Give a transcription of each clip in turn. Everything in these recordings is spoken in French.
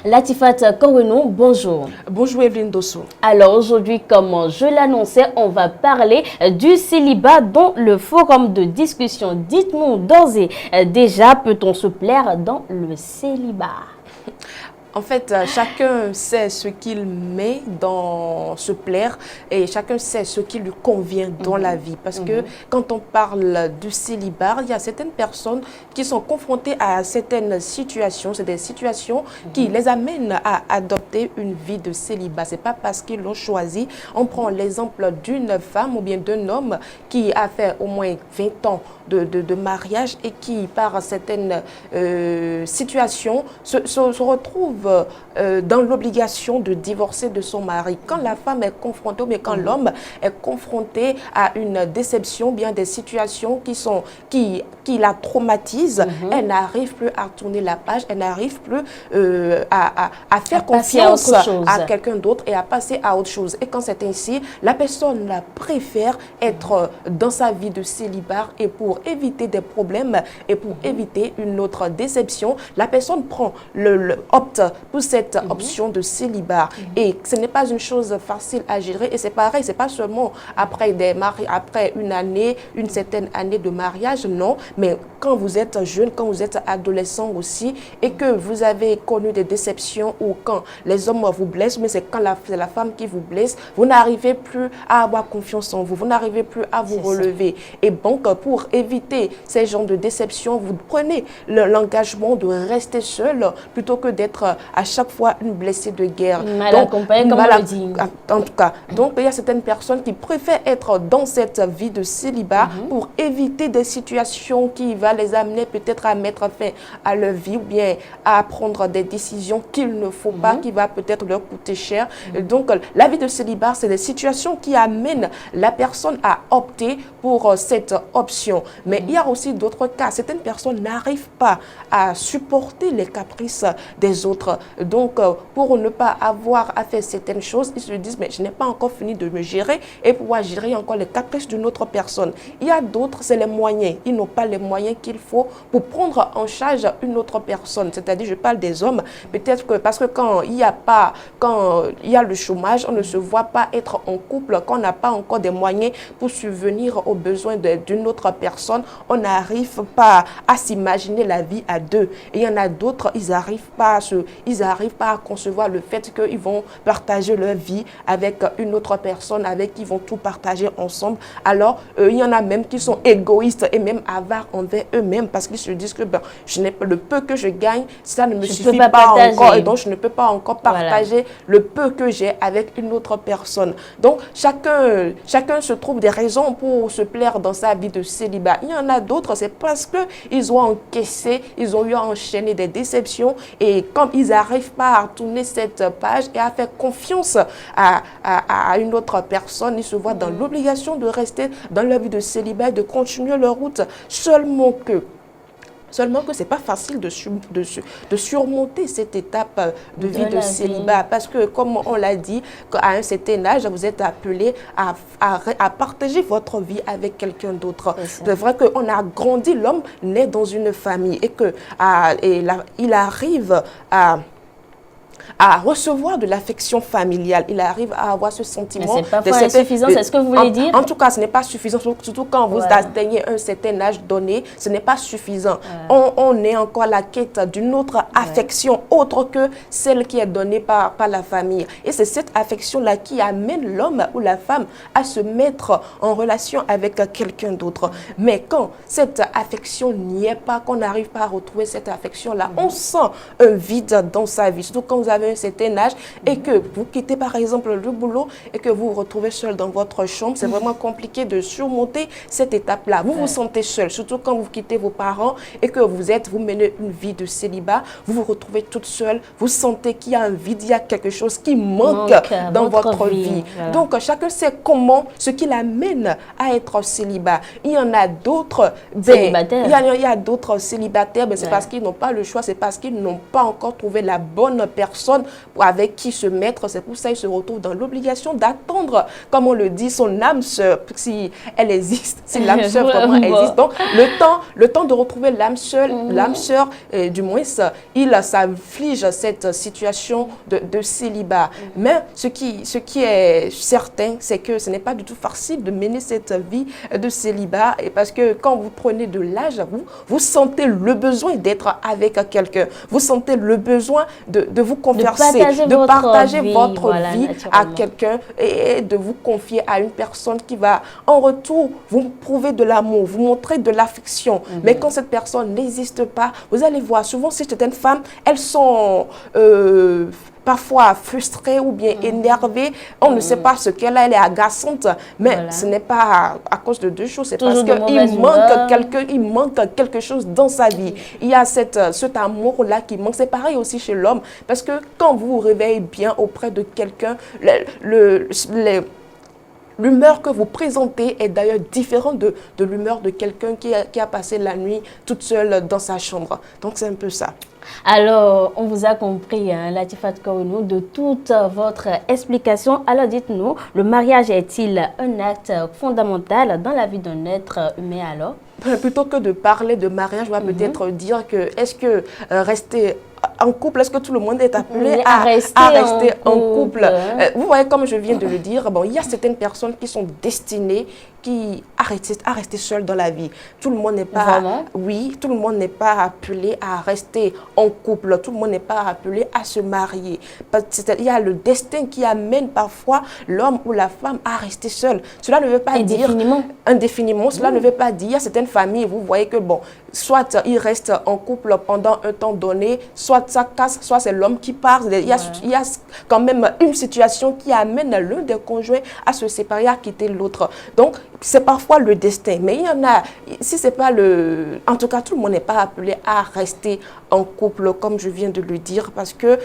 Latifat Kouenou, bonjour. Bonjour Evelyne Dosso. Alors aujourd'hui, comme je l'annonçais, on va parler du célibat dans le forum de discussion. Dites-nous d'ores et déjà, peut-on se plaire dans le célibat? En fait, chacun sait ce qu'il met dans se plaire et chacun sait ce qui lui convient dans la vie. Parce que quand on parle du célibat, il y a certaines personnes qui sont confrontées à certaines situations. C'est des situations qui les amènent à adopter une vie de célibat. Ce n'est pas parce qu'ils l'ont choisi. On prend l'exemple d'une femme ou bien d'un homme qui a fait au moins 20 ans de mariage et qui, par certaines situations, se retrouve dans l'obligation de divorcer de son mari. Quand la femme est confrontée, mais quand l'homme est confronté à une déception, bien des situations qui la traumatisent, elle n'arrive plus à tourner la page, elle n'arrive plus à faire confiance à quelqu'un d'autre et à passer à autre chose. Et quand c'est ainsi, la personne préfère être dans sa vie de célibat et pour éviter des problèmes et pour éviter une autre déception, la personne opte pour cette option de célibat. Et ce n'est pas une chose facile à gérer. Et c'est pareil, c'est pas seulement après une certaine année de mariage, non. Mais quand vous êtes jeune, quand vous êtes adolescent aussi, et que vous avez connu des déceptions ou quand les hommes vous blessent, mais c'est quand c'est la femme qui vous blesse, vous n'arrivez plus à avoir confiance en vous, vous n'arrivez plus à vous relever. Et donc, pour éviter ces genres de déceptions, vous prenez l'engagement de rester seul plutôt que d'être à chaque fois une blessée de guerre. Mal accompagnée, comme on le dit. En tout cas, donc il y a certaines personnes qui préfèrent être dans cette vie de célibat pour éviter des situations qui vont les amener peut-être à mettre fin à leur vie ou bien à prendre des décisions qu'il ne faut pas, qui va peut-être leur coûter cher. Donc la vie de célibat, c'est des situations qui amènent la personne à opter pour cette option. Mais il y a aussi d'autres cas. Certaines personnes n'arrivent pas à supporter les caprices des autres. Donc, pour ne pas avoir à faire certaines choses, ils se disent, mais je n'ai pas encore fini de me gérer et pouvoir gérer encore les caprices d'une autre personne. Il y a d'autres, c'est les moyens. Ils n'ont pas les moyens qu'il faut pour prendre en charge une autre personne. C'est-à-dire, je parle des hommes, peut-être que parce que quand il y a le chômage, on ne se voit pas être en couple, quand on n'a pas encore des moyens pour subvenir aux besoins d'une autre personne, on n'arrive pas à s'imaginer la vie à deux. Et il y en a d'autres, ils n'arrivent pas à concevoir le fait qu'ils vont partager leur vie avec une autre personne, avec qui ils vont tout partager ensemble. Alors, il y en a même qui sont égoïstes et même avares envers eux-mêmes parce qu'ils se disent que je n'ai pas le peu que je gagne, ça ne me suffit pas encore et donc je ne peux pas encore partager le peu que j'ai avec une autre personne. Donc, chacun se trouve des raisons pour se plaire dans sa vie de célibat. Il y en a d'autres, c'est parce qu'ils ont encaissé, ils ont eu à enchaîner des déceptions et comme ils n'arrivent pas à tourner cette page et à faire confiance à une autre personne, ils se voient dans l'obligation de rester dans leur vie de célibat et de continuer leur route. Seulement que ce n'est pas facile de surmonter cette étape de vie de célibat. Parce que, comme on l'a dit, à un certain âge, vous êtes appelé à partager votre vie avec quelqu'un d'autre. C'est vrai qu'on a grandi, l'homme naît dans une famille et il arrive à recevoir de l'affection familiale. Il arrive à avoir ce sentiment. Mais c'est parfois insuffisant, c'est ce que vous voulez dire? En tout cas, ce n'est pas suffisant, surtout quand vous atteignez un certain âge donné, ce n'est pas suffisant. On est encore à la quête d'une autre affection autre que celle qui est donnée par la famille. Et c'est cette affection-là qui amène l'homme ou la femme à se mettre en relation avec quelqu'un d'autre. Mais quand cette affection n'y est pas, qu'on n'arrive pas à retrouver cette affection-là, on sent un vide dans sa vie. Surtout quand vous avez un certain âge et que vous quittez par exemple le boulot et que vous vous retrouvez seul dans votre chambre, c'est vraiment compliqué de surmonter cette étape-là. Vous vous sentez seul, surtout quand vous quittez vos parents et que vous menez une vie de célibat, vous vous retrouvez toute seule, vous sentez qu'il y a un vide, il y a quelque chose qui manque dans votre vie. Voilà. Donc chacun sait ce qui l'amène à être célibat. Il y en a d'autres célibataires. Il y a d'autres célibataires, c'est parce qu'ils n'ont pas le choix, c'est parce qu'ils n'ont pas encore trouvé la bonne personne personne avec qui se mettre. C'est pour ça qu'il se retrouve dans l'obligation d'attendre, comme on le dit, son âme sœur, si elle existe, si l'âme sœur vraiment existe. Donc, le temps de retrouver l'âme sœur, du moins, il s'afflige cette situation de célibat. Mais ce qui est certain, c'est que ce n'est pas du tout facile de mener cette vie de célibat, et parce que quand vous prenez de l'âge, vous sentez le besoin d'être avec quelqu'un, vous sentez le besoin de vous converser, de partager votre vie à quelqu'un et de vous confier à une personne qui va en retour vous prouver de l'amour, vous montrer de l'affection. Mais quand cette personne n'existe pas, vous allez voir, souvent si certaines femmes, elles sont parfois frustrée ou bien énervée, on ne sait pas ce qu'elle a, elle est agaçante, mais ce n'est pas à cause de deux choses, c'est parce qu'il manque quelque chose dans sa vie. Il y a cet amour-là qui manque. C'est pareil aussi chez l'homme, parce que quand vous vous réveillez bien auprès de quelqu'un, l'humeur que vous présentez est d'ailleurs différente de l'humeur de quelqu'un qui a passé la nuit toute seule dans sa chambre. Donc c'est un peu ça. Alors, on vous a compris, hein, Latifat Kaounou, de toute votre explication. Alors, dites-nous, le mariage est-il un acte fondamental dans la vie d'un être humain alors? Plutôt que de parler de mariage, on va peut-être dire que est-ce que rester en couple, est-ce que tout le monde est appelé à rester en couple? Vous voyez, comme je viens de le dire, bon, il y a certaines personnes qui sont destinées à rester seules dans la vie. Tout le monde n'est pas, tout le monde n'est pas appelé à rester en couple. Tout le monde n'est pas appelé à se marier. Il y a le destin qui amène parfois l'homme ou la femme à rester seul. Cela ne veut pas dire indéfiniment. Cela ne veut pas dire, il y a certaines familles, vous voyez que bon, soit ils restent en couple pendant un temps donné, soit ça casse, soit c'est l'homme qui part. Il y a quand même une situation qui amène l'un des conjoints à se séparer, à quitter l'autre. Donc, c'est parfois le destin. Mais il y en a, si c'est pas le... En tout cas, tout le monde n'est pas appelé à rester en couple, comme je viens de le dire, parce que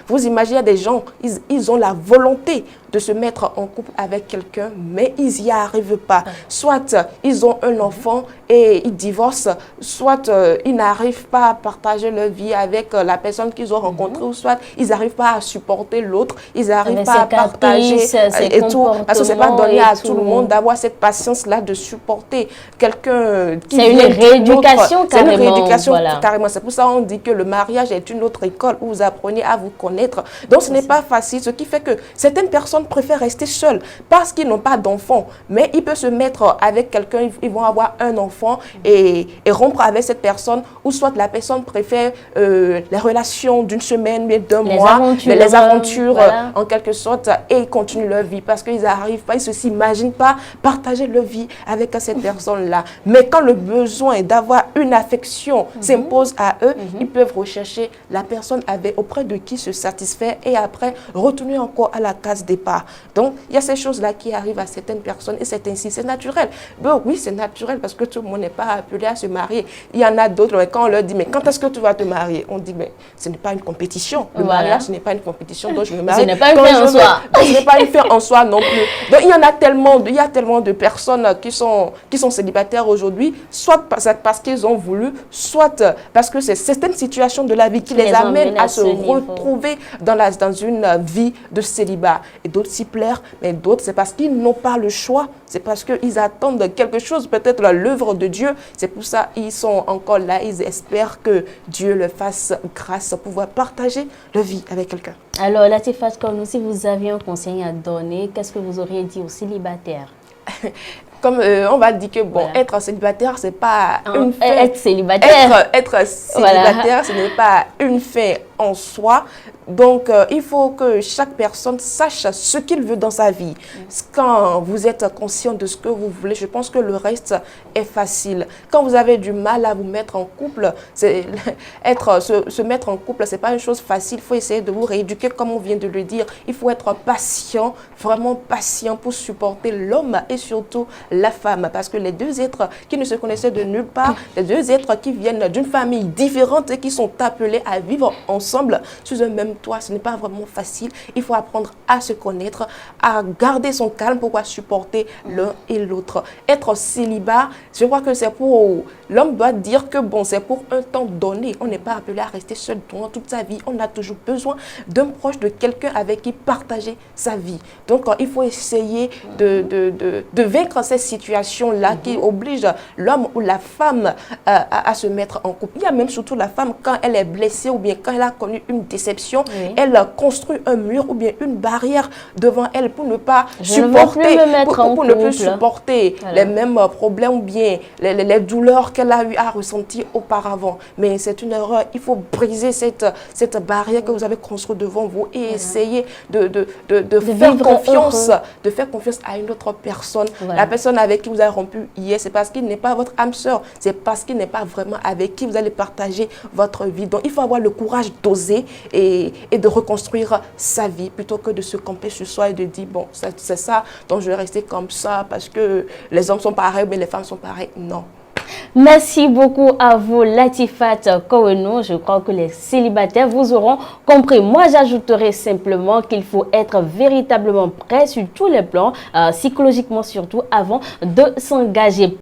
vous imaginez des gens, ils ont la volonté de se mettre en couple avec quelqu'un, mais ils n'y arrivent pas. Soit ils ont un enfant et ils divorcent, soit ils n'arrivent pas à partager leur vie avec la personne qu'ils ont rencontrée, ou soit ils n'arrivent pas à supporter l'autre, ils n'arrivent pas à partager et tout. Parce que ce n'est pas donné à tout le monde d'avoir cette patience-là de supporter quelqu'un qui vient d'une autre. C'est une rééducation carrément. C'est pour ça qu'on dit que le mariage est une autre école où vous apprenez à vous connaître. Donc ce n'est pas facile, ce qui fait que certaines personnes préfèrent rester seules parce qu'ils n'ont pas d'enfants. Mais ils peuvent se mettre avec quelqu'un, ils vont avoir un enfant et rompre avec cette personne, ou soit la personne préfère les relations d'une semaine, mais d'un mois, les aventures en quelque sorte, et ils continuent leur vie parce qu'ils n'arrivent pas, ils ne s'imaginent pas partager leur vie avec cette personne-là. Mais quand le besoin d'avoir une affection s'impose à eux, ils peuvent rechercher la personne auprès de qui se satisfaire et après retourner encore à la case départ. Donc, il y a ces choses-là qui arrivent à certaines personnes et c'est ainsi, c'est naturel. Bon, oui, c'est naturel parce que tout le monde n'est pas appelé à se marier. Il y en a d'autres, quand on leur dit, mais quand est-ce que tu vas te marier? On dit, mais ce n'est pas une compétition. Le mariage, ce n'est pas une compétition, donc je me marie. Ce n'est pas une fin en soi. Ce n'est pas une fin en soi non plus. Donc, il y a tellement de personnes qui sont célibataires aujourd'hui, soit parce qu'ils ont voulu, soit parce que c'est certaines situations de la vie qui les amènent à se retrouver dans une vie de célibat. Et d'autres s'y plairent, mais d'autres, c'est parce qu'ils n'ont pas le choix. C'est parce qu'ils attendent quelque chose, peut-être l'œuvre de Dieu. C'est pour ça qu'ils sont encore là. Ils espèrent que Dieu leur fasse grâce pour pouvoir partager leur vie avec quelqu'un. Alors, Latifat Kaounou, si vous aviez un conseil à donner, qu'est-ce que vous auriez dit aux célibataires? Comme on va dire que bon, être célibataire, c'est pas une fin. Être célibataire. Être célibataire, ce n'est pas une fin en soi. Donc, il faut que chaque personne sache ce qu'il veut dans sa vie. Quand vous êtes conscient de ce que vous voulez, je pense que le reste est facile. Quand vous avez du mal à vous mettre en couple, se mettre en couple, c'est pas une chose facile. Il faut essayer de vous rééduquer, comme on vient de le dire. Il faut être patient, vraiment patient pour supporter l'homme et surtout la femme. Parce que les deux êtres qui ne se connaissaient de nulle part, les deux êtres qui viennent d'une famille différente et qui sont appelés à vivre ensemble, ensemble sous un même toit, ce n'est pas vraiment facile. Il faut apprendre à se connaître, à garder son calme pour pouvoir supporter l'un et l'autre. Être célibat, je crois que c'est pour... L'homme doit dire que bon, c'est pour un temps donné. On n'est pas appelé à rester seul durant toute sa vie. On a toujours besoin d'un proche, de quelqu'un avec qui partager sa vie. Donc, il faut essayer de vaincre ces situations-là qui obligent l'homme ou la femme à se mettre en couple. Il y a même surtout la femme, quand elle est blessée ou bien quand elle a connu une déception, elle construit un mur ou bien une barrière devant elle pour ne pas supporter, pour ne plus supporter les mêmes problèmes ou bien les douleurs qu'elle a eu à ressentir auparavant. Mais c'est une erreur. Il faut briser cette barrière que vous avez construite devant vous et essayer de faire confiance, de faire confiance à une autre personne. La personne avec qui vous avez rompu hier, c'est parce qu'il n'est pas votre âme sœur. C'est parce qu'il n'est pas vraiment avec qui vous allez partager votre vie. Donc, il faut avoir le courage d'oser et de reconstruire sa vie plutôt que de se camper sur soi et de dire, bon, c'est ça, donc je vais rester comme ça parce que les hommes sont pareils, mais les femmes sont pareilles. Non. Merci beaucoup à vous, Latifat Kouenou. Je crois que les célibataires vous auront compris. Moi, j'ajouterai simplement qu'il faut être véritablement prêt sur tous les plans, psychologiquement surtout, avant de s'engager.